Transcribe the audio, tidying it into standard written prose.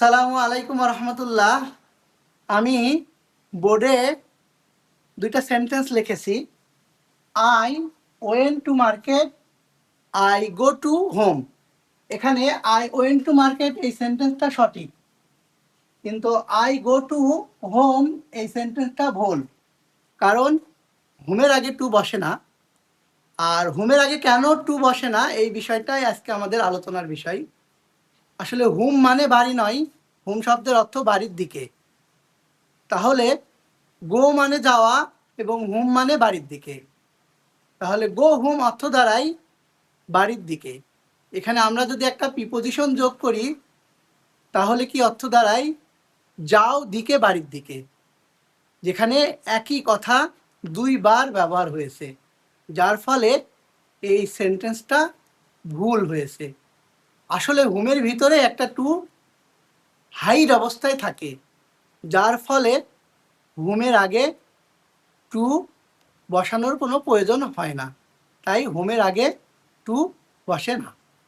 সালামু আলাইকুম রহমতুল্লাহ। আমি বোর্ডে দুইটা সেন্টেন্স লিখেছি। I went to market, I go to home. এখানে আই ওয়েন্ট টু মার্কেট এই সেন্টেন্সটা সঠিক, কিন্তু আই গো টু হোম এই সেন্টেন্সটা ভুল। কারণ হোমের আগে টু বসে না, আর হোমের আগে কেন টু বসে না এই বিষয়টাই আজকে আমাদের আলোচনার বিষয়। আসলে হোম মানে বাড়ি নয়, হোম শব্দের অর্থ বাড়ির দিকে। তাহলে গো মানে যাওয়া এবং হোম মানে বাড়ির দিকে। তাহলে গো হোম অর্থ দাঁড়ায় বাড়ির দিকে। এখানে আমরা যদি একটা প্রিপোজিশন যোগ করি তাহলে কি অর্থ দাঁড়ায়? যাও দিকে বাড়ির দিকে, যেখানে একই কথা দুইবার ব্যবহার হয়েছে, যার ফলে এই সেন্টেন্সটা ভুল হয়েছে। আসলে হোমের ভিতরে একটা টু হাইড অবস্থায় থাকে, যার ফলে হোমের আগে টু বসানোর কোনো প্রয়োজন হয় না, তাই হোমের আগে টু বসে না।